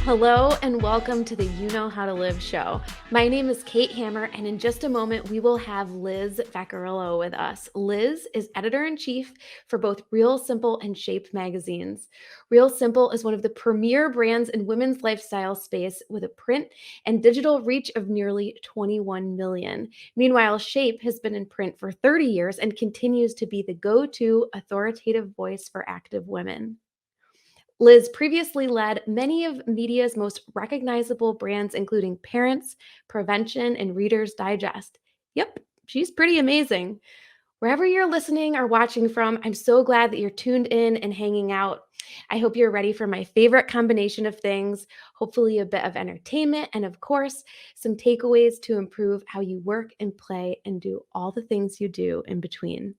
Hello and welcome to the You Know How to Live show. My name is Kate Hammer, and in just a moment, we will have Liz Vaccariello with us. Liz is editor-in-chief for both Real Simple and Shape magazines. Real Simple is one of the premier brands in women's lifestyle space with a print and digital reach of nearly 21 million. Meanwhile, Shape has been in print for 30 years and continues to be the go-to authoritative voice for active women. Liz previously led many of media's most recognizable brands, including Parents, Prevention, and Reader's Digest. Yep, she's pretty amazing. Wherever you're listening or watching from, I'm so glad that you're tuned in and hanging out. I hope you're ready for my favorite combination of things, hopefully a bit of entertainment, and of course, some takeaways to improve how you work and play and do all the things you do in between.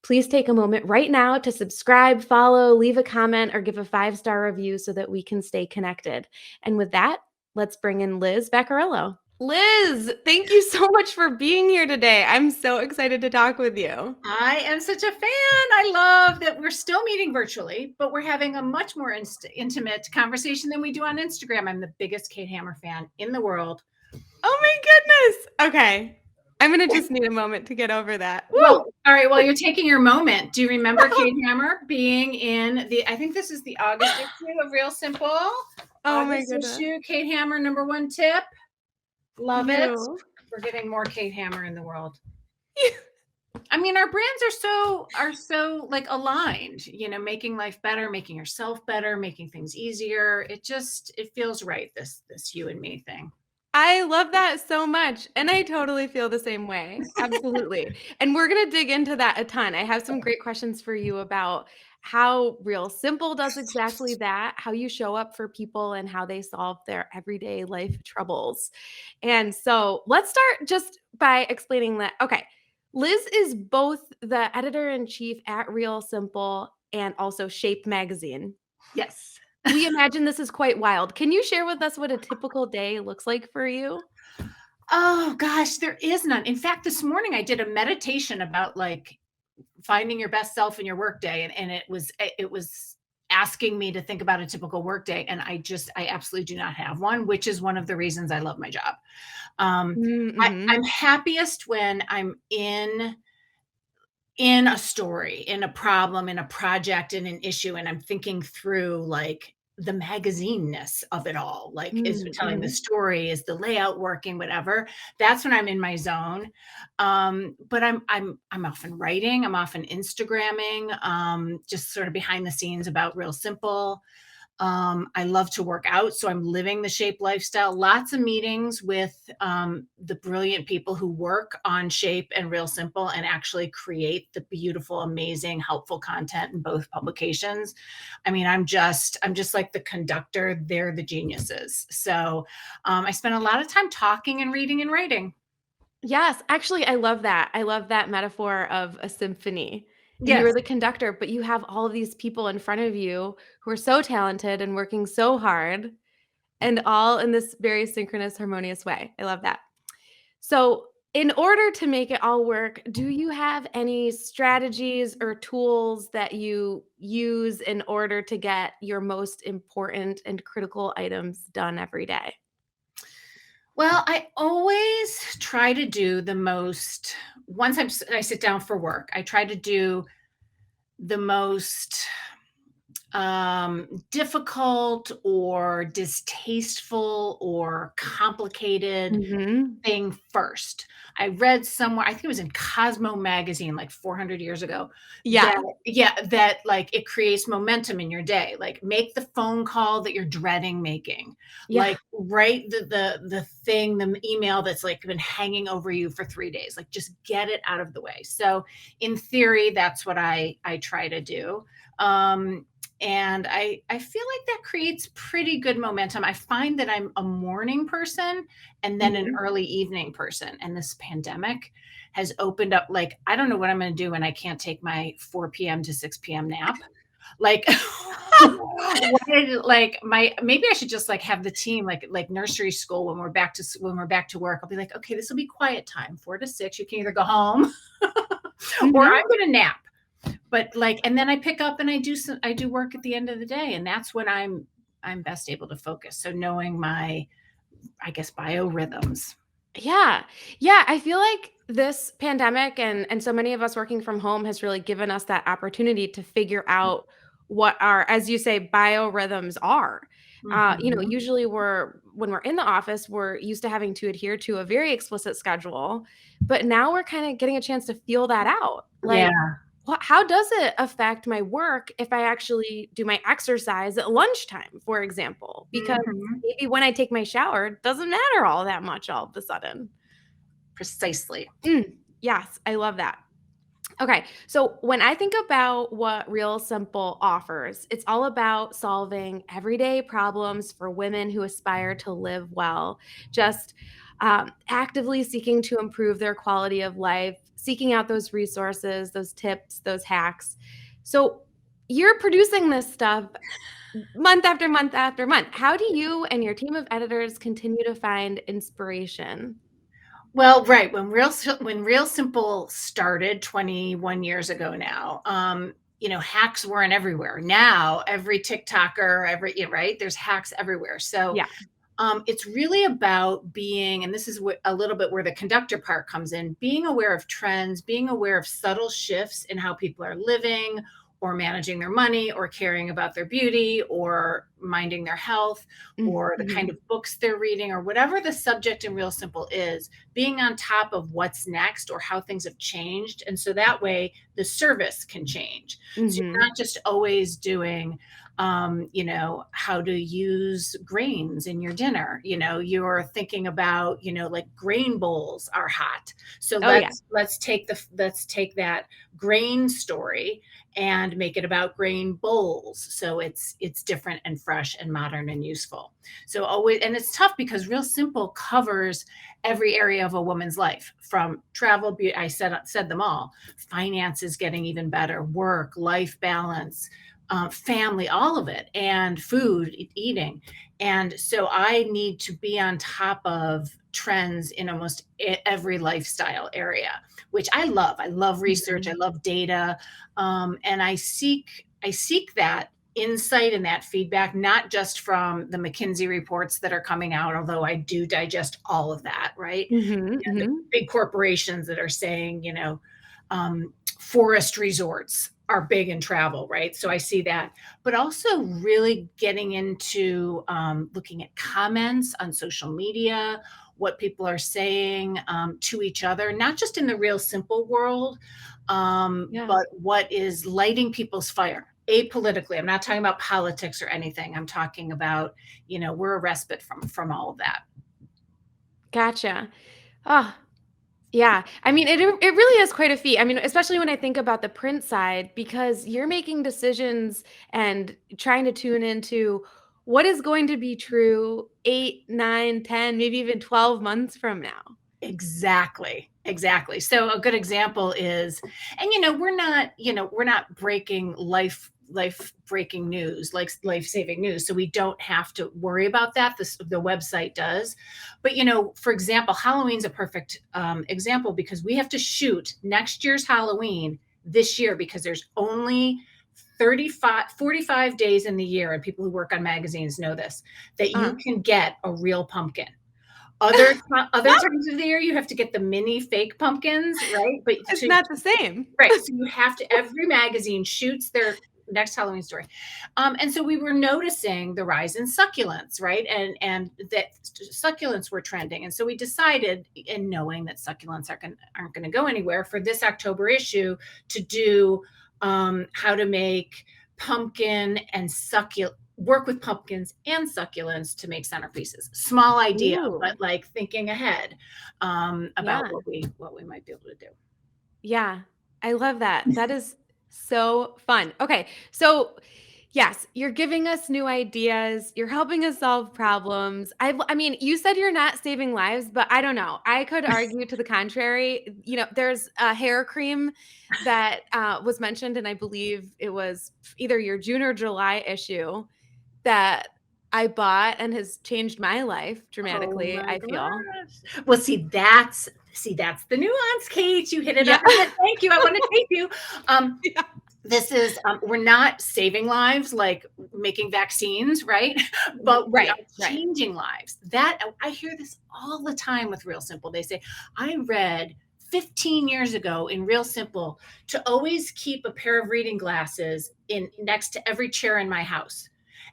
Please take a moment right now to subscribe, follow, leave a comment, or give a 5-star review so that we can stay connected. And with that, let's bring in Liz Vaccariello. Liz, thank you so much for being here today. I'm so excited to talk with you. I am such a fan. I love that we're still meeting virtually, but we're having a much more intimate conversation than we do on Instagram. I'm the biggest Kate Hammer fan in the world. Oh my goodness. Okay. I'm going to just need a moment to get over that. Woo! Well, all right. While you're taking your moment, do you remember Kate Hammer being in I think this is the August issue of Real Simple. Oh my goodness. Issue, Kate Hammer, #1 tip. Love it. We're getting more Kate Hammer in the world. I mean, our brands are so like aligned, making life better, making yourself better, making things easier. It feels right. This you and me thing. I love that so much. And I totally feel the same way. Absolutely. And we're going to dig into that a ton. I have some great questions for you about how Real Simple does exactly that, how you show up for people and how they solve their everyday life troubles. And so let's start just by explaining that. Okay. Liz is both the editor-in-chief at Real Simple and also Shape magazine. Yes. We imagine this is quite wild. Can you share with us what a typical day looks like for you? Oh gosh, there is none. In fact, this morning I did a meditation about like finding your best self in your workday, and it was asking me to think about a typical workday, and I absolutely do not have one, which is one of the reasons I love my job. I'm happiest when I'm in a story, in a problem, in a project, in an issue, and I'm thinking through like the magazine-ness of it all. Like, is it telling the story? Is the layout working? Whatever. That's when I'm in my zone. But I'm often writing. I'm often Instagramming, just sort of behind the scenes about Real Simple. I love to work out, so I'm living the Shape lifestyle. Lots of meetings with the brilliant people who work on Shape and Real Simple and actually create the beautiful, amazing, helpful content in both publications. I mean, I'm just like the conductor. They're the geniuses. So I spend a lot of time talking and reading and writing. Yes, actually, I love that. I love that metaphor of a symphony. And Yes. you're the conductor, but you have all of these people in front of you who are so talented and working so hard, and all in this very synchronous, harmonious way. I love that. So, in order to make it all work, do you have any strategies or tools that you use in order to get your most important and critical items done every day? Well, I always try to do the most, once I sit down for work, I try to do the most difficult or distasteful or complicated thing first. I read somewhere, I think it was in Cosmo magazine like 400 years ago. Yeah. That like it creates momentum in your day. Like make the phone call that you're dreading making. Yeah. Like write the thing, the email that's like been hanging over you for 3 days. Like just get it out of the way. So in theory, that's what I try to do. And I feel like that creates pretty good momentum. I find that I'm a morning person and then an early evening person. And this pandemic has opened up, like, I don't know what I'm going to do when I can't take my 4 p.m. to 6 p.m. nap. Like, maybe I should just like have the team like nursery school when we're back to work. I'll be like, okay, this will be quiet time, 4 to 6. You can either go home or I'm going to nap. But like, and then I pick up and I do work at the end of the day. And that's when I'm I'm best able to focus. So knowing my, I guess, biorhythms. Yeah. Yeah, I feel like this pandemic and so many of us working from home has really given us that opportunity to figure out what our, as you say, biorhythms are. Mhm. Usually when we're in the office, we're used to having to adhere to a very explicit schedule, but now we're kind of getting a chance to feel that out. Like, Yeah. how does it affect my work if I actually do my exercise at lunchtime, for example? Because Mhm. maybe when I take my shower, it doesn't matter all that much all of a sudden. Precisely. Yes, I love that. Okay, so when I think about what Real Simple offers, it's all about solving everyday problems for women who aspire to live well, just actively seeking to improve their quality of life, seeking out those resources, those tips, those hacks. So you're producing this stuff month after month after month. How do you and your team of editors continue to find inspiration? Well, right, when Real Simple started 21 years ago now, hacks weren't everywhere. Now, every TikToker, right, there's hacks everywhere. So Yeah. it's really about being, and this is a little bit where the conductor part comes in, being aware of trends, being aware of subtle shifts in how people are living or managing their money or caring about their beauty or minding their health or the kind Mhm. of books they're reading or whatever the subject in Real Simple is, being on top of what's next or how things have changed. And so that way the service can change. So you're Mhm. not just always doing how to use grains in your dinner. You're thinking about, like grain bowls are hot. So Oh, yeah. let's take that grain story and make it about grain bowls. So it's different and fresh and modern and useful. So always, and it's tough because Real Simple covers every area of a woman's life, from travel, I said them all, finances getting even better, work, life balance, family, all of it, and food, eating. And so I need to be on top of trends in almost every lifestyle area, which I love. I love research. I Mhm. love data, and I seek that insight and that feedback, not just from the McKinsey reports that are coming out, although I do digest all of that, right? Mhm, And the mhm. big corporations that are saying, forest resorts are big in travel, right? So I see that, but also really getting into looking at comments on social media, what people are saying to each other, not just in the Real Simple world, Yeah. but what is lighting people's fire apolitically. I'm not talking about politics or anything. I'm talking about, we're a respite from all of that. Gotcha. Oh, yeah. I mean, it really is quite a feat. I mean, especially when I think about the print side, because you're making decisions and trying to tune into what is going to be true 8, 9, 10, maybe even 12 months from now. Exactly. Exactly. So a good example is, and we're not breaking life breaking news, like life saving news. So we don't have to worry about that. The website does. But for example, Halloween's a perfect example because we have to shoot next year's Halloween this year because there's only 45 days in the year, and people who work on magazines know this, that you Uh-huh. can get a real pumpkin. Other times of the year, you have to get the mini fake pumpkins, right? But It's not the same. right, so you have to. Every magazine shoots their next Halloween story, and so we were noticing the rise in succulents, right? And that succulents were trending, and so we decided, in knowing that succulents aren't going to go anywhere, for this October issue to do how to make pumpkin and succulent work with pumpkins and succulents to make centerpieces. Small idea, but Ooh. like thinking ahead about Yeah. what we might be able to do. Yeah, I love that. That is so fun. Okay, so yes, you're giving us new ideas. You're helping us solve problems. I mean, you said you're not saving lives, but I don't know. I could argue to the contrary. There's a hair cream that was mentioned, and I believe it was either your June or July issue that I bought and has changed my life Oh dramatically, my I feel. gosh. Well, see, that's the nuance, Kate. You hit it on Yeah. the head. Thank you. I want to thank you. Um, Yeah. This is, we're not saving lives like making vaccines, right? But we are Right. changing lives. That I hear this all the time with Real Simple. They say, I read 15 years ago in Real Simple to always keep a pair of reading glasses in next to every chair in my house.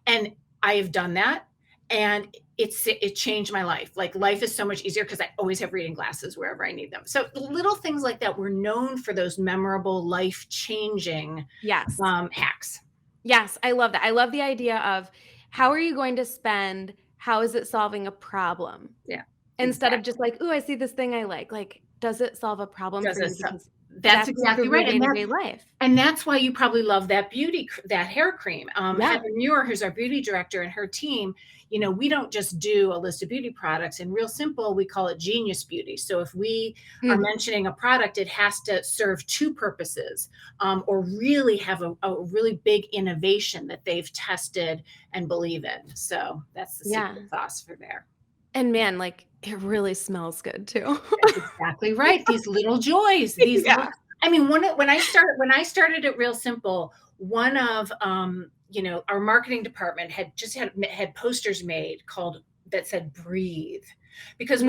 And I have done that. And it changed my life. Like life is so much easier because I always have reading glasses wherever I need them. So little things like that. We're known for those memorable, life changing Yes. hacks. Yes, I love that. I love the idea of how are you going to spend? How is it solving a problem? Yeah, Instead of just exactly. like, "Ooh, I see this thing I like, does it solve a problem for Does it you? so Because That's that's going to exactly improve your right, day-to-day life." and that's why you probably love that that hair cream. Yeah. Heather Muir, who's our beauty director, and her team, we don't just do a list of beauty products. In Real Simple, we call it genius beauty. So if we are Mm, mentioning a product, it has to serve two purposes, or really have a really big innovation that they've tested and believe in. So that's the yeah. secret sauce for there. And man, like, it really smells good too. That's exactly right. These little joys, these little Yeah. I mean, when I started at Real Simple, one of our marketing department had just had posters made called that said breathe. Because Mm,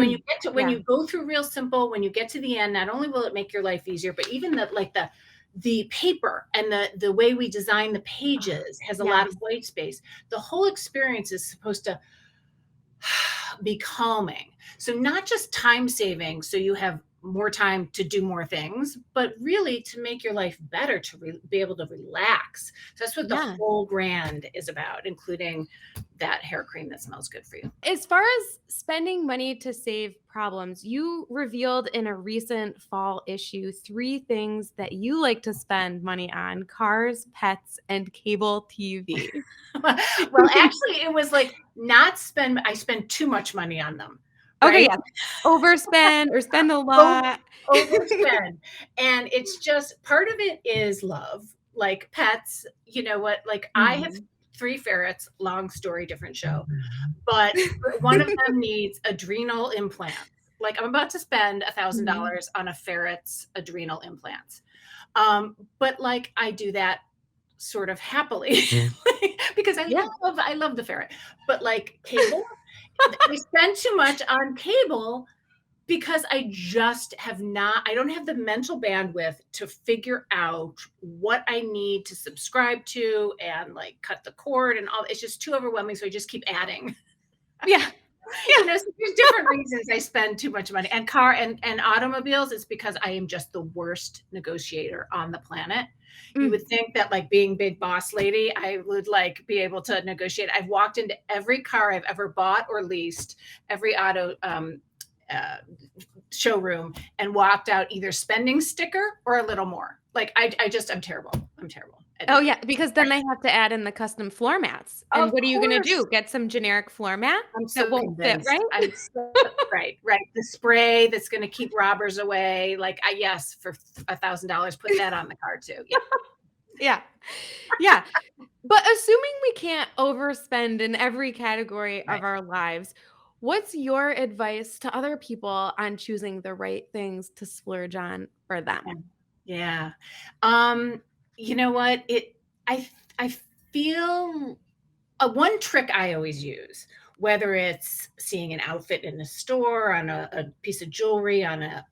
when yeah. you go through Real Simple, when you get to the end, not only will it make your life easier, but even the paper and the way we design the Oh, pages has a lot of yes. white space. The whole experience is supposed to be calming. So not just time saving, so you have more time to do more things, but really to make your life better, to be able to relax. So that's what the Yeah. whole brand is about, including that hair cream that smells good for you. As far as spending money to save problems, you revealed in a recent fall issue 3 things that you like to spend money on: cars, pets, and cable TV. Well, actually, it was like not spend. I spend too much money on them, Okay, right? yeah. Overspend or spend a Over lot. Overspend. And it's just part of it is love, like pets. You know what? Like I have Mhm. 3 ferrets, long story, different show. But one of them needs adrenal implants. Like I'm about to spend Mhm. $1,000 on a ferret's adrenal implants. But like I do that sort of happily because Yeah. I love the ferret. But like cable, I spend too much on cable because I don't have the mental bandwidth to figure out what I need to subscribe to and like cut the cord and all. It's just too overwhelming. So I just keep adding. Yeah. Yeah. So there's different reasons I spend too much money. And car and automobiles, it's because I am just the worst negotiator on the planet. You Mm. would think that like being big boss lady, I would like be able to negotiate. I've walked into every car I've ever bought or leased, every auto uh, showroom, and walked out either spending sticker or a little more. Like I'm terrible. I'm terrible at Oh, yeah, negotiating. because then they have to add in the custom floor mats, and Of what are you gonna course. do? Get some generic floor mat I'm that so won't fit, convinced. right? I'm so right, right. The spray that's going to keep robbers away. Like, yes, for $1,000, put that on the car too. Yeah, Yeah. Yeah. But assuming we can't overspend in every category right. of our lives, what's your advice to other people on choosing the right things to splurge on for Yeah. them? Yeah. Um, you know what? I feel one trick I always use, whether it's seeing an outfit in a store, on a piece of jewelry, on a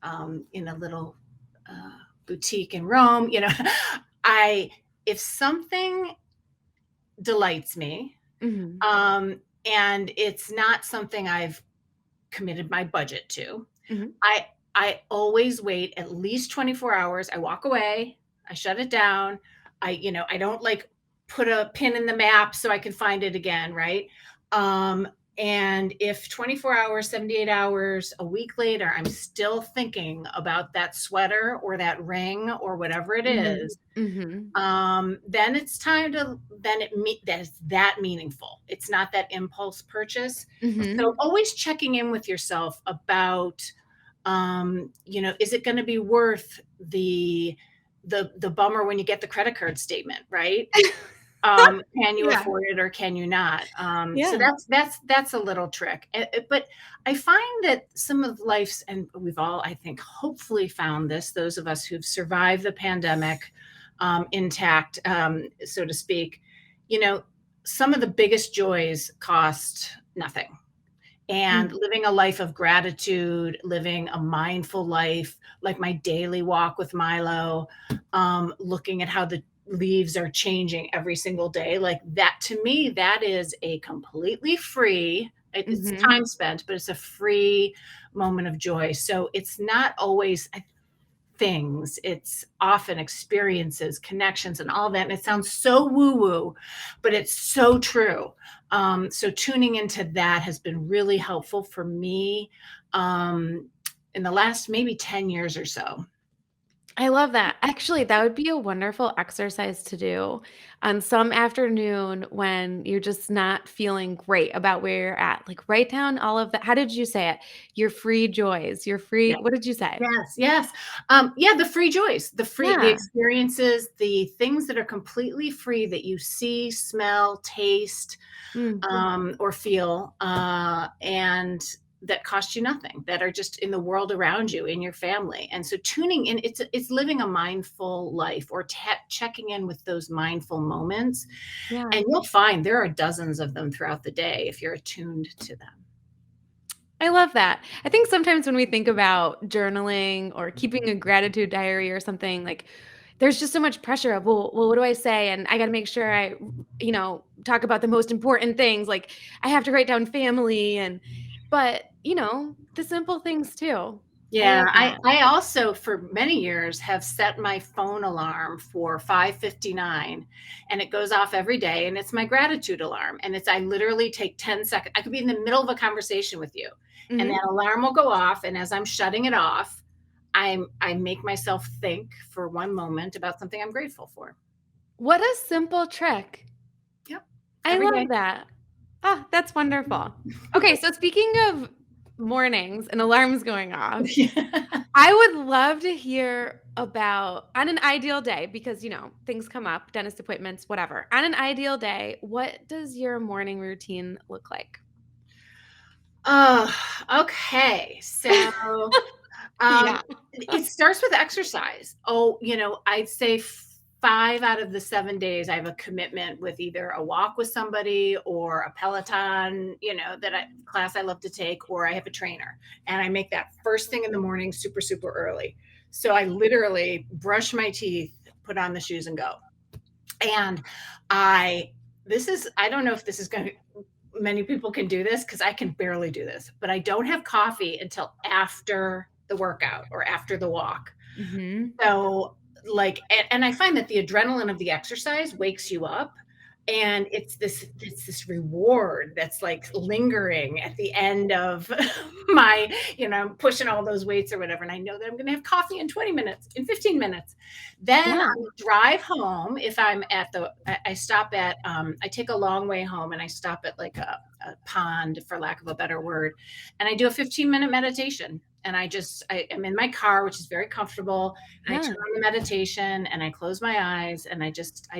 in a little boutique in Rome, I if something delights me, Mhm. um, and it's not something I've committed my budget to. Mhm. I I always wait at least 24 hours. I walk away, I shut it down. I don't like put a pin in the map so I can find it again, right? Um, and if 24 hours, 78 hours, a week later, I'm still thinking about that sweater or that ring or whatever it Mhm. is, Mhm. then it's time to then it me that is that meaningful. It's not that impulse purchase. So Mhm. always checking in with yourself about, is it going to be worth the bummer when you get the credit card statement, right? Can you Yeah. afford it or can you not? So Yeah. that's a little trick. But I find that some of and we've all, I think, hopefully found this. Those of us who've survived the pandemic, intact, so to speak, you know, some of the biggest joys cost nothing. And Mm. living a life of gratitude, living a mindful life, like my daily walk with Milo, looking at how the leaves are changing every single day, like that to me, that is a completely free, it's Mhm. time spent, but it's a free moment of joy. So it's not always things, it's often experiences, connections, and all that. And it sounds so woo woo, but it's so true. So tuning into that has been really helpful for me in the last maybe 10 years or so. I love that. Actually, that would be a wonderful exercise to do on some afternoon when you're just not feeling great about where you're at. Like, write down all of that. How did you say it? Your free joys, your free, Yeah. what did you say? Yes, yes. Yeah, the free joys, the Yeah. experiences, the things that are completely free that you see, smell, taste, Mm. or feel, and that cost you nothing, that are just in the world around you, in your family. And so tuning in, it's living a mindful life, or checking in with those mindful moments. Yeah. And you'll find there are dozens of them throughout the day if you're attuned to them. I love that. I think sometimes when we think about journaling or keeping a gratitude diary or something, like there's just so much pressure of, well, what do I say? And I got to make sure I, talk about the most important things. Like I have to write down family but the simple things too. I Yeah, love that. I also for many years have set my phone alarm for 5:59, and it goes off every day, and it's my gratitude alarm, and it's I literally take 10 seconds. I could be in the middle of a conversation with you, and Hmm. that alarm will go off, and as I'm shutting it off, I make myself think for one moment about something I'm grateful for. What a simple trick. Yep. I Every day. love that. Ah, that's wonderful. Okay, so speaking of mornings and alarms going off, I would love to hear about on an ideal day because, things come up, dentist appointments, whatever. On an ideal day, what does your morning routine look like? Oh, okay. So Yeah. it starts with exercise. Oh, I'd say 5 out of the 7 days I have a commitment with either a walk with somebody or a Peloton, that class I love to take, or I have a trainer. And I make that first thing in the morning super, super early. So I literally brush my teeth, put on the shoes and go. And I I don't know if this is going to many people can do this because I can barely do this, but I don't have coffee until after the workout or after the walk. Mhm. So, like, and I find that the adrenaline of the exercise wakes you up, and it's this reward that's like lingering at the end of my, pushing all those weights or whatever. And I know that I'm going to have coffee in 20 minutes, in 15 minutes. Then Yeah. I drive home. If I'm I stop at, I take a long way home, and I stop at like a pond, for lack of a better word, and I do a 15-minute meditation. And I am in my car, which is very comfortable, and I Yeah. turn on the meditation, and I close my eyes, and I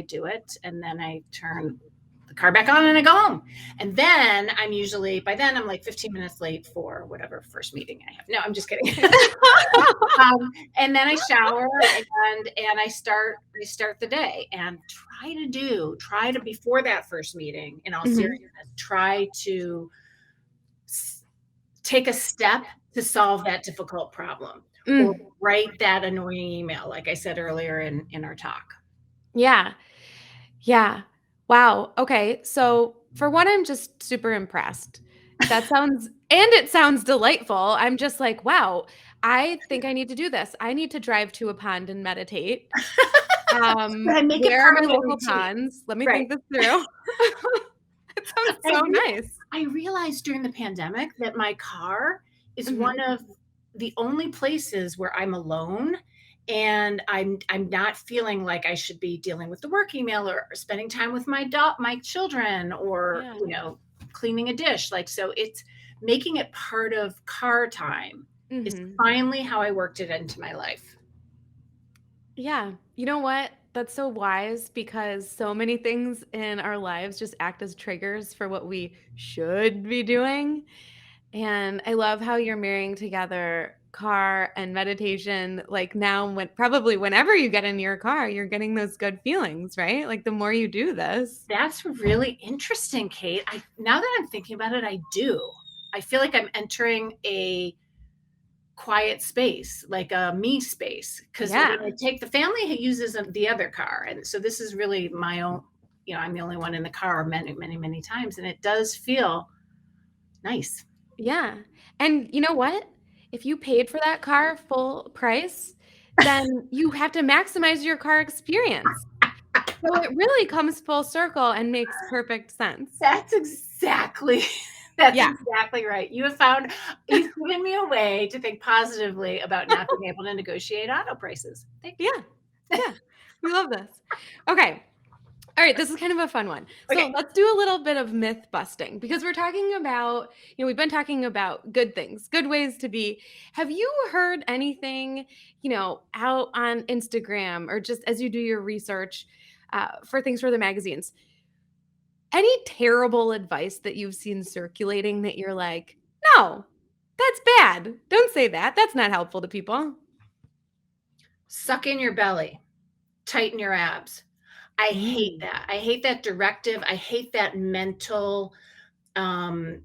do it. And then I turn the car back on, and I go home. And then by then I'm like 15 minutes late for whatever first meeting I have. No, I'm just kidding. And then I shower, and I start the day, and try to before that first meeting, in all Mhm. seriousness, try to take a step to solve that difficult problem, or Mm. write that annoying email, like I said earlier in our talk. Yeah. Yeah. Wow. Okay. So, for one, I'm just super impressed. It sounds delightful. I'm just like, wow, I think I need to do this. I need to drive to a pond and meditate. But I make it Where are part my of my local routine. ponds? Let me Right. think this through. It sounds I so rea nice. I realized during the pandemic that my car is Mhm. one of the only places where I'm alone, and I'm not feeling like I should be dealing with the work email, or spending time with my children, or, Yeah. cleaning a dish, like, so it's making it part of car time is Mhm. finally how I worked it into my life. Yeah. You know what? That's so wise because so many things in our lives just act as triggers for what we should be doing. And I love how you're marrying together car and meditation, like now probably whenever you get in your car, you're getting those good feelings, right? Like the more you do this. That's really interesting, Kate. Now that I'm thinking about it, I do. I feel like I'm entering a quiet space, like a me space. Because when Yeah. I take the family who uses the other car, and so this is really my own. I'm the only one in the car many, many, many times, and it does feel nice. Yeah. And you know what? If you paid for that car full price, then you have to maximize your car experience. So it really comes full circle and makes perfect sense. That's exactly that's Yeah. exactly right. You've given me a way to think positively about not being able to negotiate auto prices. Thank you. Yeah. Yeah. We love this. Okay. All right, this is kind of a fun one. So Okay. let's do a little bit of myth busting because we're talking about, we've been talking about good things, good ways to be. Have you heard anything, out on Instagram or just as you do your research for things for the magazines? Any terrible advice that you've seen circulating that you're like, no, that's bad. Don't say that. That's not helpful to people. Suck in your belly, tighten your abs. I hate Mm, that. I hate that directive. I hate that mental um,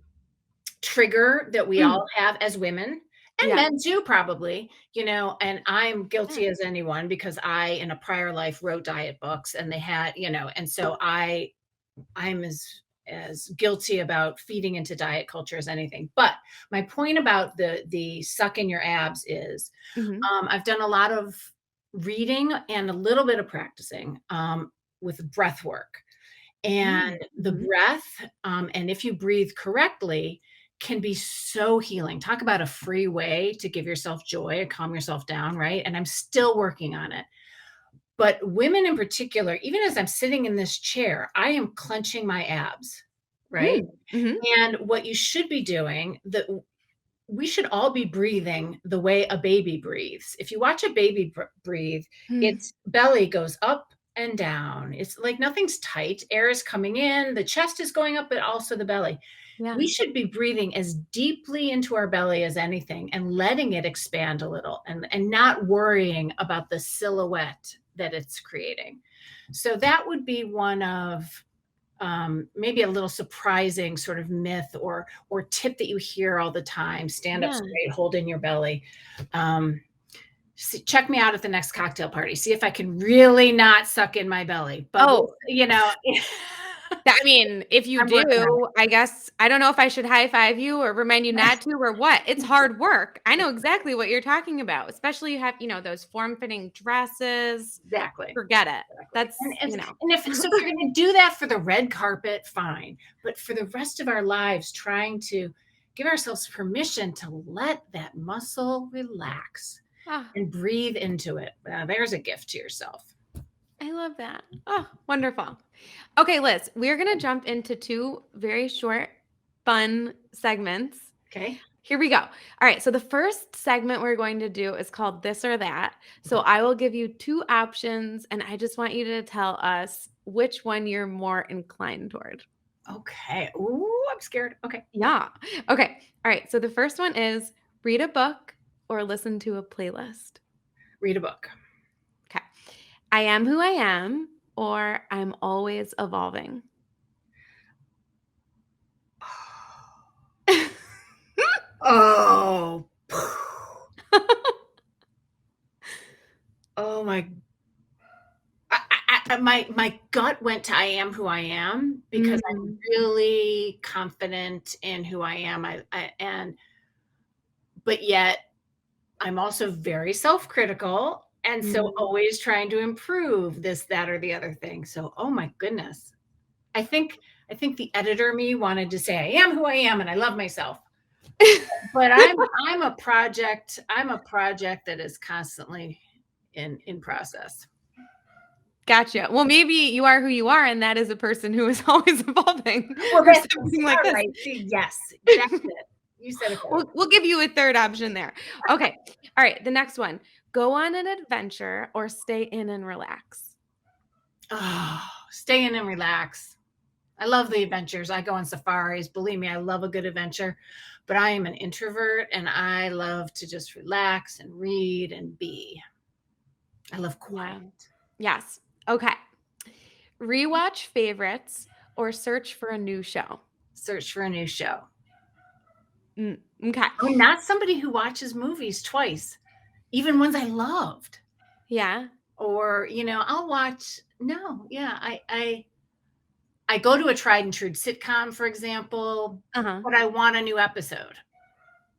trigger that we mm, all have as women and yeah. men too, probably, and I'm Yeah. guilty as anyone because I, in a prior life, wrote diet books and they had, and so I'm as guilty about feeding into diet culture as anything. But my point about the suck in your abs is Hmm. I've done a lot of reading and a little bit of practicing with breath work. And the Mm-hmm. breath, and if you breathe correctly, can be so healing. Talk about a free way to give yourself joy and calm yourself down, right? And I'm still working on it. But women in particular, even as I'm sitting in this chair, I am clenching my abs, right? Mm-hmm. And what you should be doing, that we should all be breathing the way a baby breathes. If you watch a baby breathe, its belly goes up and down. It's like nothing's tight. Air is coming in, the chest is going up, but also the belly. Yeah. We should be breathing as deeply into our belly as anything and letting it expand a little and not worrying about the silhouette that it's creating. So that would be one of maybe a little surprising sort of myth or tip that you hear all the time. Stand up Yeah. straight, hold in your belly. Check me out at the next cocktail party. See if I can really not suck in my belly. But Oh, I mean, if you I'm working on do, I guess I don't know if I should high five you or remind you it. not to or what. It's hard work. I know exactly what you're talking about, especially you have, those form-fitting dresses. Exactly. Forget it. Exactly. That's, And if you're going to do that for the red carpet, fine. But for the rest of our lives, trying to give ourselves permission to let that muscle relax Ah, and breathe into it. There's a gift to yourself. I love that. Oh, wonderful. Okay, Liz, we're going to jump into two very short, fun segments. Okay. Here we go. All right. So the first segment we're going to do is called This or That. So I will give you two options, and I just want you to tell us which one you're more inclined toward. Okay. Ooh, I'm scared. Okay. Yeah. Okay. All right. So the first one is read a book or listen to a playlist. Read a book. Okay. I am who I am, or I'm always evolving. Oh. Oh my. My gut went to I am who I am because I'm Mm, really confident in who I am. But yet I'm also very self-critical and so mm. always trying to improve this, that, or the other thing. So, oh my goodness. I think I think the editor me wanted to say I am who I am and I love myself. But I'm a project that is constantly in process. Gotcha. Well, maybe you are who you are, and that is a person who is always evolving Well, or that's something like all this. right. See, yes, that's it. You said it better. We'll give you a third option there. Okay. All right. The next one, go on an adventure or stay in and relax. Oh, stay in and relax. I love the adventures. I go on safaris. Believe me, I love a good adventure. but I am an introvert and I love to just relax and read and be. I love Yeah. quiet. Yes. Okay. Rewatch favorites or search for a new show? Search for a new show. Okay. I'm not somebody who watches movies twice, even ones I loved. Yeah. Or, I'll watch. No, yeah, I go to a tried and true sitcom, for example, Uh-huh. but I want a new episode.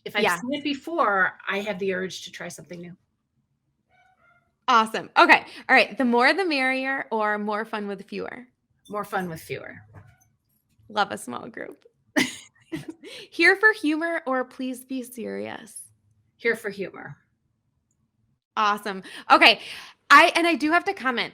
If I've Yeah. seen it before, I have the urge to try something new. Awesome. Okay. All right. The more the merrier or more fun with fewer? More fun with fewer. Love a small group. Here for humor or please be serious? Here for humor. Awesome. Okay. I do have to comment.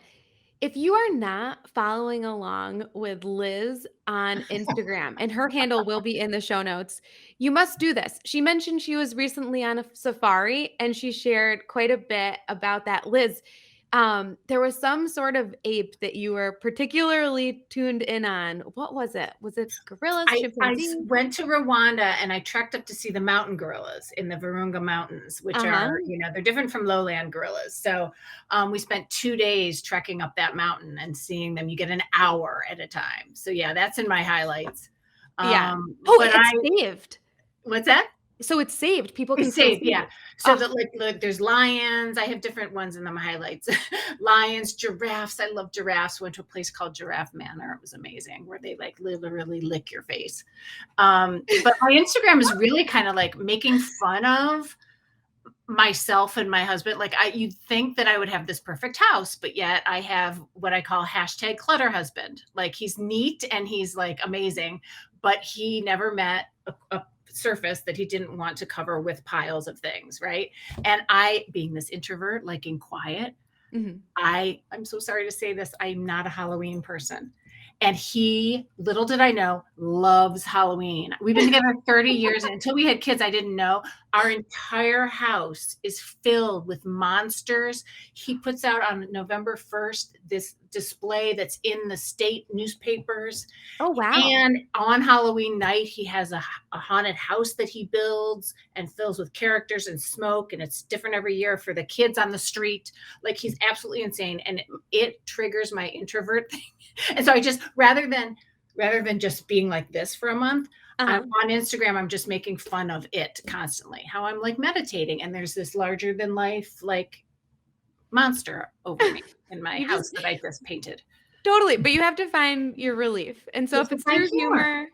If you are not following along with Liz on Instagram, and her handle will be in the show notes, you must do this. She mentioned she was recently on a safari and she shared quite a bit about that. Liz, there was some sort of ape that you were particularly tuned in on. What was it? Was it gorillas, I chimpanzees? went to Rwanda and I trekked up to see the mountain gorillas in the Virunga Mountains, which Uh-huh. are, they're different from lowland gorillas. So we spent 2 days trekking up that mountain and seeing them. You get an hour at a time. So yeah, that's in my highlights. Yeah. Oh, But it's saved. what's that? So it's saved. People can It's still safe, see yeah. it. So Oh, that like there's lions. I have different ones in my highlights. Lions, giraffes. I love giraffes. Went to a place called Giraffe Manor. It was amazing, where they like literally lick your face. But my Instagram is really kind of like making fun of myself and my husband. Like you'd think that I would have this perfect house, but yet I have what I call hashtag clutter husband. Like he's neat and he's like amazing, but he never met a surface that he didn't want to cover with piles of things, right? And I, being this introvert, liking quiet, mhm. I'm so sorry to say this, I'm not a Halloween person. And he, little did I know, loves Halloween. We've been together 30 years. And until we had kids, I didn't know. Our entire house is filled with monsters. He puts out on November 1st this display that's in the state newspapers. Oh, wow. And on Halloween night, he has a haunted house that he builds and fills with characters and smoke. And it's different every year for the kids on the street. Like he's absolutely insane. And it triggers my introvert thing. And so I just, rather than just being like this for a month, I'm Uh-huh. on Instagram, I'm just making fun of it constantly, how I'm like meditating. And there's this larger than life, like monster over me in my You house just that I just painted. totally, but you have to find your relief. And so It's if to it's find through humor. humor,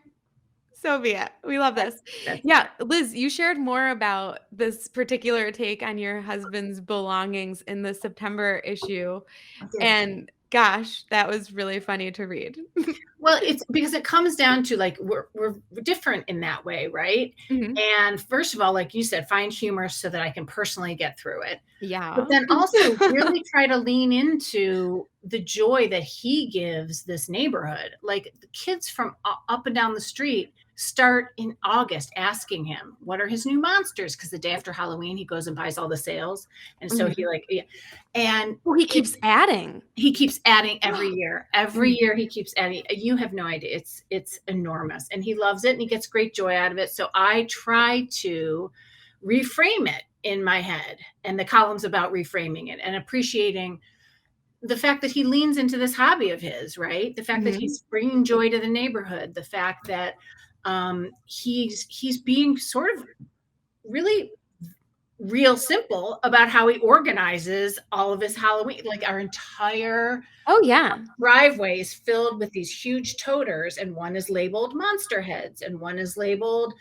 so be it. We love That's, this. that's Yeah, Liz, you shared more about this particular take on your husband's belongings in the September issue. I did. And gosh, that was really funny to read. Well, it's because it comes down to like we're different in that way, right? Mhm. And first of all, like you said, find humor so that I can personally get through it. But Yeah. then also really try to lean into the joy that he gives this neighborhood. Like the kids from up and down the street start in August asking him, what are his new monsters? Because the day after Halloween, he goes and buys all the sales. And so he Mhm. like, yeah. And Oh, he keeps adding. he keeps adding every year. Every Mm. year he keeps adding. You have no idea. It's enormous. And he loves it and he gets great joy out of it. So I try to reframe it in my head, and the column's about reframing it and appreciating the fact that he leans into this hobby of his, right? The fact that Mhm. he's bringing joy to the neighborhood, the fact that he's being sort of really real simple about how he organizes all of his Halloween. Like our entire Oh, yeah. driveway is filled with these huge toters, and one is labeled monster heads and one is labeled,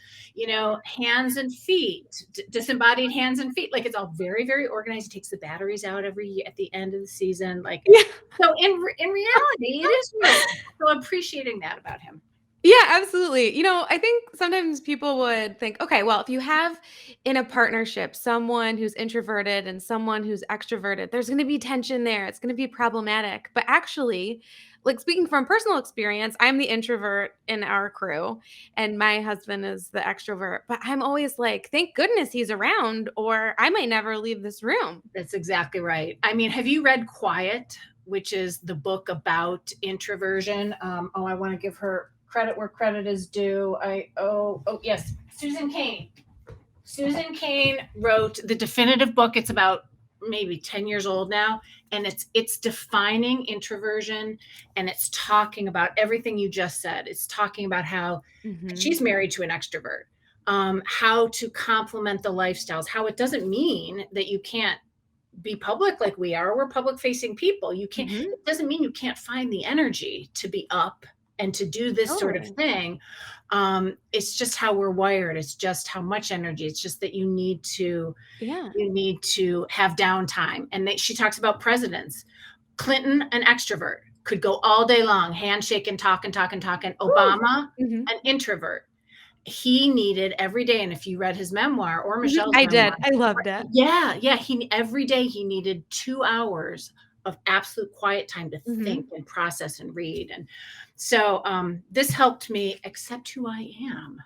hands and feet, disembodied hands and feet. Like it's all very, very organized. He takes the batteries out every year at the end of the season. Like, Yeah. so in reality, it is real. So appreciating that about him. Yeah, absolutely. I think sometimes people would think, okay, well, if you have in a partnership someone who's introverted and someone who's extroverted, there's going to be tension there. It's going to be problematic. But actually, like speaking from personal experience, I'm the introvert in our crew and my husband is the extrovert. But I'm always like, thank goodness he's around or I might never leave this room. That's exactly right. I mean, have you read Quiet, which is the book about introversion? I want to give her credit where credit is due. Yes, Susan Cain. Susan Cain wrote the definitive book. It's about maybe 10 years old now, and it's defining introversion, and it's talking about everything you just said. It's talking about how she's married to an extrovert, how to complement the lifestyles, how it doesn't mean that you can't be public like we are. We're public facing people. You can't, it doesn't mean you can't find the energy to be up and to do this sort of thing. It's just how we're wired. It's just how much energy. It's just that you need to have downtime. And she talks about presidents. Clinton, an extrovert, could go all day long, handshake and talk and talk and talk. And Obama, an introvert. He needed every day, and if you read his memoir or Michelle's I memoir, did. I loved it. Yeah, every day he needed 2 hours of absolute quiet time to think and process and read. And so this helped me accept who I am,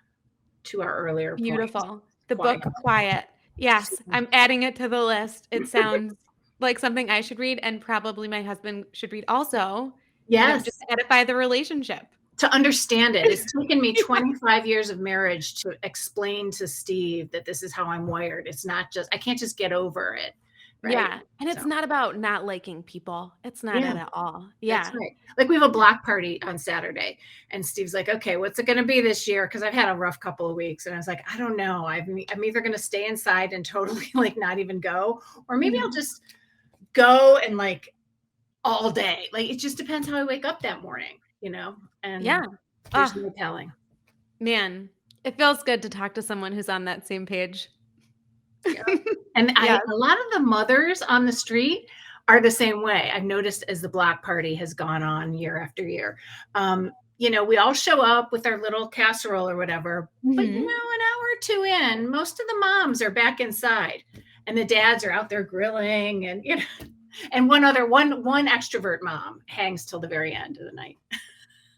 to our earlier point. Beautiful. The book Quiet. Yes, I'm adding it to the list. It sounds like something I should read, and probably my husband should read also. Yes. Just edify the relationship. To understand it. It's taken me 25 years of marriage to explain to Steve that this is how I'm wired. It's not just, I can't just get over it. Right? Yeah. And it's not about not liking people. It's not it at all. Yeah. That's right. Like we have a block party on Saturday, and Steve's like, okay, what's it going to be this year? Cause I've had a rough couple of weeks, and I was like, I don't know. I'm either going to stay inside and totally like not even go, or maybe I'll just go and like all day. Like, it just depends how I wake up that morning, and there's no telling. Man, it feels good to talk to someone who's on that same page. Yeah. And a lot of the mothers on the street are the same way. I've noticed as the block party has gone on year after year. We all show up with our little casserole or whatever, but an hour or two in, most of the moms are back inside, and the dads are out there grilling, and and one extrovert mom hangs till the very end of the night.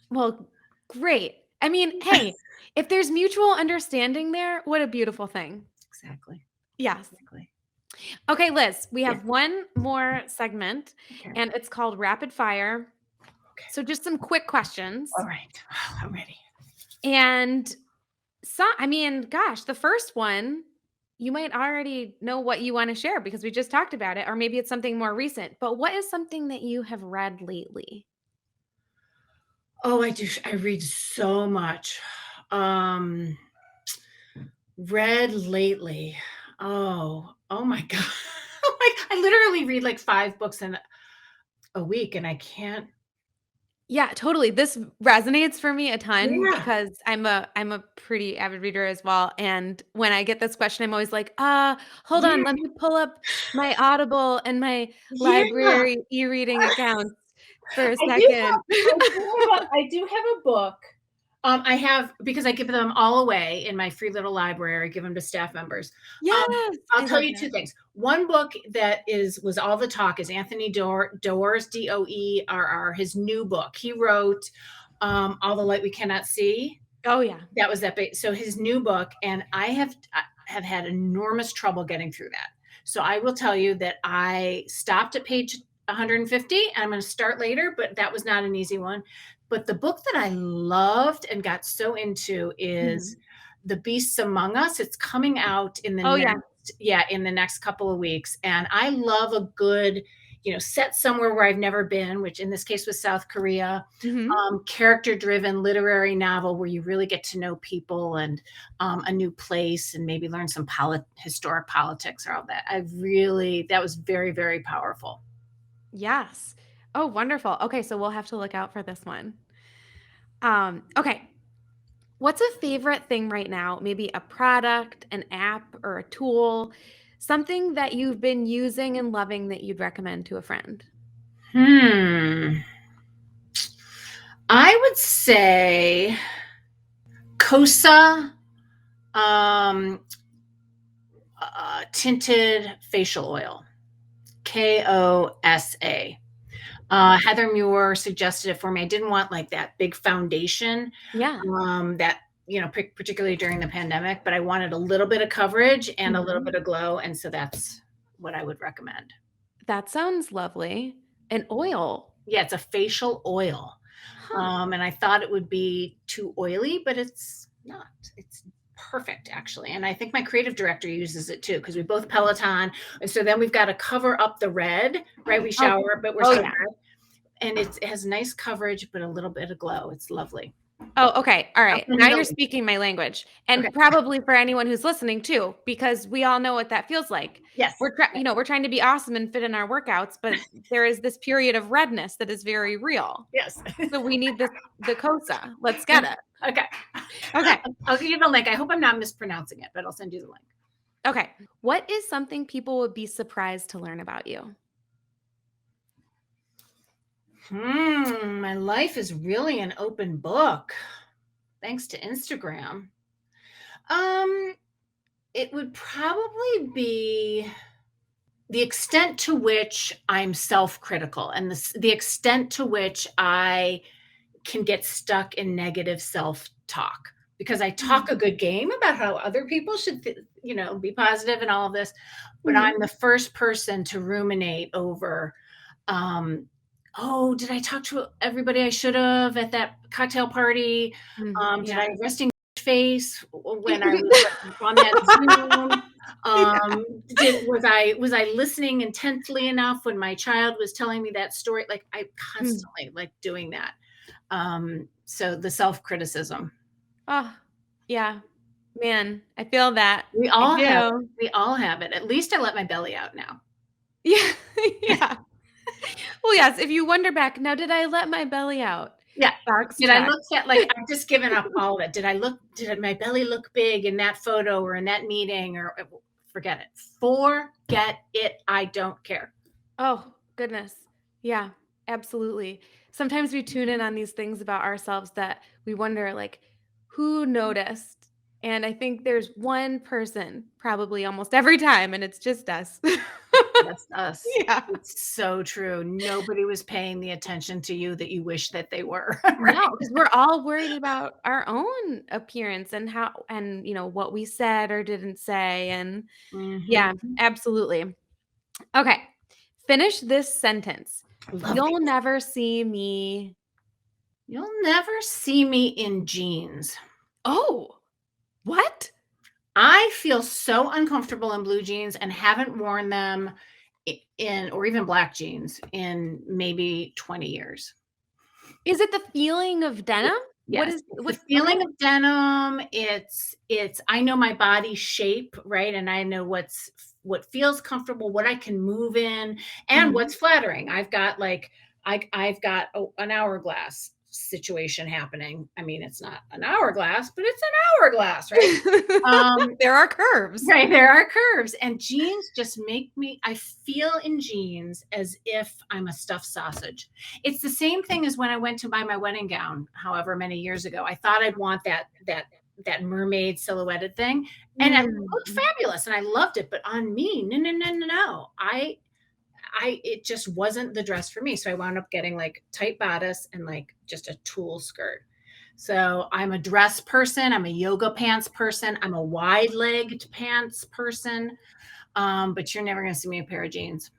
Well, great. I mean, hey, if there's mutual understanding there, what a beautiful thing. Exactly. Yes. Exactly. Okay, Liz, we have one more segment, and it's called Rapid Fire. Okay. So just some quick questions. All right. I'm ready. And the first one, you might already know what you want to share because we just talked about it, or maybe it's something more recent. But what is something that you have read lately? Oh, I do. I read so much. Read lately. Oh my God. I literally read like 5 books in a week, and I can't. Yeah, totally. This resonates for me a ton because I'm a pretty avid reader as well. And when I get this question, I'm always like, hold on, let me pull up my Audible and my library e-reading accounts for a second. I do have a book. I have, because I give them all away in my free little library. I give them to staff members. Yes. I'll tell you 2 things. One book that was all the talk is Anthony Doerr's, Doerr, his new book. He wrote All the Light We Cannot See. Oh yeah. That was that big. So his new book, and I have had enormous trouble getting through that. So I will tell you that I stopped at page 150, and I'm going to start later, but that was not an easy one. But the book that I loved and got so into is The Beasts Among Us. It's coming out in the in the next couple of weeks. And I love a good, set somewhere where I've never been, which in this case was South Korea, character-driven literary novel where you really get to know people and a new place and maybe learn some historic politics or all that. That was very, very powerful. Yes. Oh, wonderful. Okay, so we'll have to look out for this one. Okay. What's a favorite thing right now? Maybe a product, an app, or a tool, something that you've been using and loving that you'd recommend to a friend? I would say Kosa tinted facial oil. Kosa. Heather Muir suggested it for me. I didn't want like that big foundation. That, particularly during the pandemic, but I wanted a little bit of coverage and a little bit of glow. And so that's what I would recommend. That sounds lovely. An oil. Yeah, it's a facial oil. And I thought it would be too oily, but it's not. It's perfect, actually. And I think my creative director uses it too, because we both Peloton. And so then we've got to cover up the red, right? We Oh, shower, but we're oh still yeah. red. And it has nice coverage, but a little bit of glow. It's lovely. Oh, okay. All I'll right. send Now you the you're link. speaking my language. Okay. And probably for anyone who's listening too, because we all know what that feels like. Yes. We're trying to be awesome and fit in our workouts, but there is this period of redness that is very real. Yes. So we need the COSA. Let's get it. Okay. Okay. I'll give you the link. I hope I'm not mispronouncing it, but I'll send you the link. Okay. What is something people would be surprised to learn about you? My life is really an open book, thanks to Instagram. It would probably be the extent to which I'm self-critical and the extent to which I can get stuck in negative self-talk, because I talk a good game about how other people should, be positive and all of this, but I'm the first person to ruminate over, oh, did I talk to everybody I should have at that cocktail party? Did Yeah. I resting face when I was on that Zoom? Was I listening intently enough when my child was telling me that story? Like, I constantly like doing that. So the self-criticism. Oh, yeah. Man, I feel that. We I all have it. do. We all have it. At least I let my belly out now. Yeah. Yeah. Well, yes, if you wonder back, now did I let my belly out? Yeah. Box Did I check. look at, like, I've just given up all of it. Did my belly look big in that photo or in that meeting, or forget it. Forget it. I don't care. Oh, goodness. Yeah, absolutely. Sometimes we tune in on these things about ourselves that we wonder, like, who noticed? And I think there's one person probably almost every time, and it's just us. That's us. Yeah. It's so true. Nobody was paying the attention to you that you wish that they were. No, Right. because we're all worried about our own appearance and what we said or didn't say. And yeah, Mhm. absolutely. Okay. Finish this sentence. Love You'll these. never see me. You'll never see me in jeans. Oh, what? I feel so uncomfortable in blue jeans and haven't worn them in, or even black jeans, in maybe 20 years. Is it the feeling of denim? What Yes, is it's the what okay. feeling of denim. It's I know my body shape, right? And I know what feels comfortable, what I can move in, and Mhm. what's flattering. I've got an hourglass situation happening. I mean, it's not an hourglass, but it's an hourglass, right? Um, There are curves. Right, there are curves, and jeans just make me, I feel in jeans as if I'm a stuffed sausage. It's the same thing as when I went to buy my wedding gown, however many years ago. I thought I'd want that mermaid silhouetted thing, and it looked Mm. fabulous, and I loved it. But on me, no, no, no, no, no. It just wasn't the dress for me. So I wound up getting like tight bodice and like just a tulle skirt. So I'm a dress person. I'm a yoga pants person. I'm a wide legged pants person. But you're never going to see me in a pair of jeans.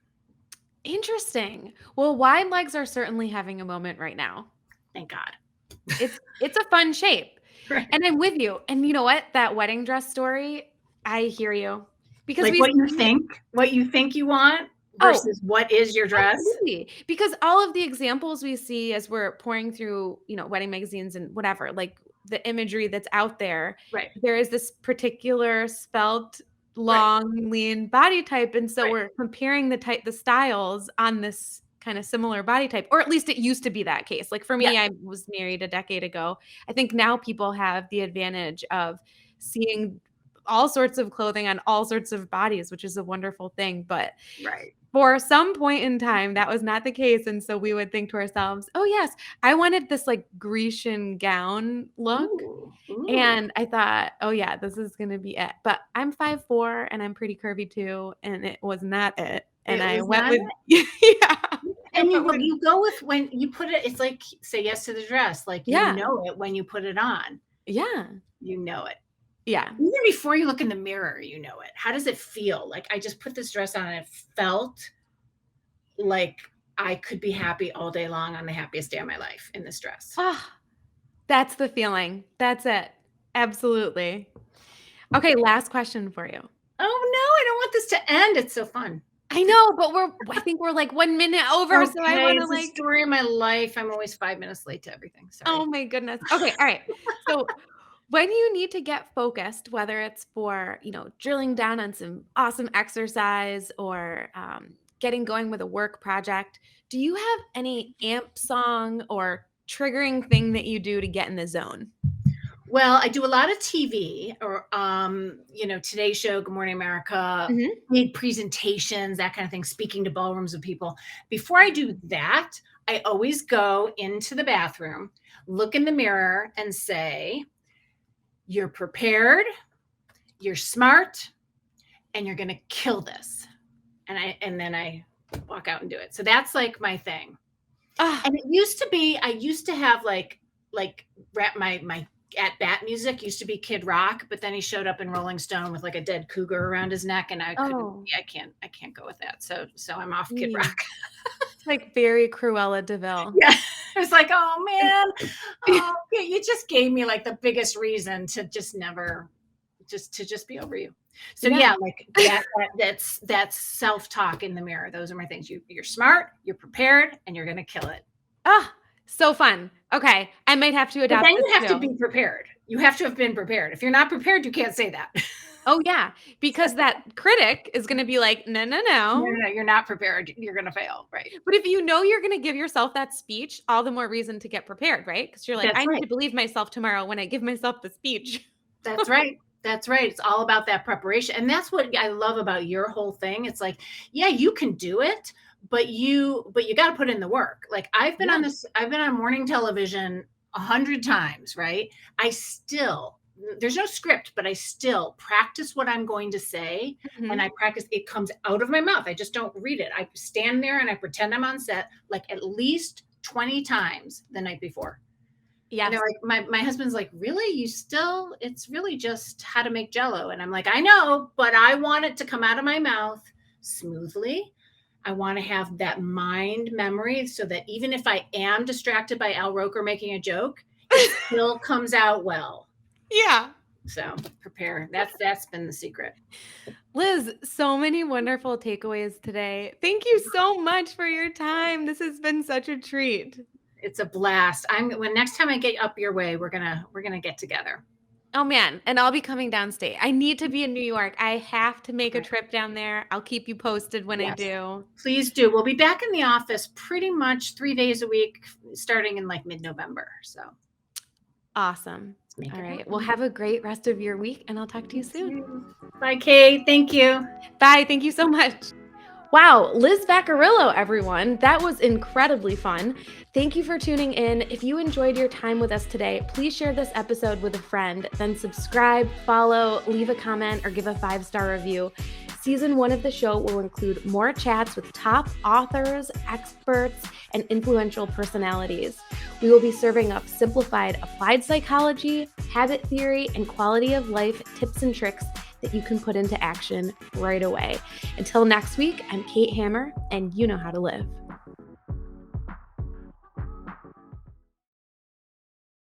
Interesting. Well, wide legs are certainly having a moment right now. Thank God. It's a fun shape. Right. And I'm with you. And you know what? That wedding dress story, I hear you. Because Like we see what you think you want oh, versus what is your dress. absolutely. Because all of the examples we see as we're pouring through, wedding magazines and whatever, like the imagery that's out there, Right. there is this particular svelte, Right. long, lean body type. And so Right. we're comparing the styles on this kind of similar body type, or at least it used to be that case. Like for Yeah. me, I was married a decade ago. I think now people have the advantage of seeing all sorts of clothing on all sorts of bodies, which is a wonderful thing. But Right. for some point in time, that was not the case, and so we would think to ourselves, "Oh, yes, I wanted this, like, Grecian gown look," Ooh. Ooh. and I thought, "Oh, yeah, this is gonna be it," but I'm 5'4", and I'm pretty curvy too, and it was not it, and It I was went not with it. yeah, I And went with you go with, when you put it, it's like say yes to the dress. Like, you yeah, know it when you put it on. yeah, You know it. yeah. Even before you look in the mirror, you know it. How does it feel? Like, I just put this dress on and it felt like I could be happy all day long on the happiest day of my life in this dress. Ah, that's the feeling. That's it. Absolutely. Okay, last question for you. Oh, no, I don't want this to end. It's so fun. I know, but I think we're like 1 minute over, so I Okay, wanna it's the like story of my life. I'm always 5 minutes late to everything. oh Sorry. my goodness. Okay, all right. So when you need to get focused, whether it's for, drilling down on some awesome exercise or getting going with a work project, do you have any amp song or triggering thing that you do to get in the zone? Well, I do a lot of TV or, Today Show, Good Morning America, Mhm. big presentations, that kind of thing, speaking to ballrooms of people. Before I do that, I always go into the bathroom, look in the mirror, and say, "You're prepared, you're smart, and you're going to kill this." And then I walk out and do it. So that's like my thing. Ah, And it used to be, I used to have like rap my at bat music used to be Kid Rock, but then he showed up in Rolling Stone with like a dead cougar around his neck, and I couldn't. oh, Yeah, I can't go with that. So I'm off Kid geez. Rock. It's like very Cruella de Vil. Yeah, it was like, oh And man, oh yeah, you just gave me like the biggest reason to just never, just be over you. So yeah. yeah, like that's self talk in the mirror. Those are my things. You're smart, you're prepared, and you're gonna kill it. Ah, so fun. Okay, I might have to But adopt then this you have to too. be prepared. You have to have been prepared. If you're not prepared, you can't say that. Oh, yeah, because that critic is gonna be like, "No, no, No, no." no, no, you're not prepared. You're gonna fail, right? But if you know you're gonna give yourself that speech, all the more reason to get prepared, right? Because 'Cause you're like, That's "I need right. to believe myself tomorrow when I give myself the speech." That's right. That's right. It's all about that preparation. And that's what I love about your whole thing. It's like, yeah, you can do it, but you got to put in the work. Like Yeah. I've been on morning television 100 times, right? I still there's no script, but I still practice what I'm going to say, and Mhm. I practice it comes out of my mouth. I just don't read it. I stand there and I pretend I'm on set like at least 20 times the night before. And they're Yes. like, my husband's like, really? You still, it's really just how to make jello. And I'm like, I know, but I want it to come out of my mouth smoothly. I want to have that mind memory so that even if I am distracted by Al Roker making a joke, it still comes out well. Yeah. So prepare. That's been the secret. Liz, so many wonderful takeaways today. Thank you so much for your time. This has been such a treat. It's a blast. When next time I get up your way, we're gonna get together. Oh, man, and I'll be coming downstate. I need to be in New York. I have to make a Right. trip down there. I'll keep you posted when I Yes. do. Please do. We'll be back in the office pretty much 3 days a week, starting in like mid-November. So Awesome. let's make All it right. Well, happen. have a great rest of your week, and I'll talk to you You soon. too. Bye, Kate. Thank you. Bye. Thank you so much. Wow, Liz Vaccariello, everyone. That was incredibly fun. Thank you for tuning in. If you enjoyed your time with us today, please share this episode with a friend, then subscribe, follow, leave a comment, or give a 5-star review. Season 1 of the show will include more chats with top authors, experts, and influential personalities. We will be serving up simplified applied psychology, habit theory, and quality of life tips and tricks that you can put into action right away. Until next week, I'm Kate Hammer, and you know how to live.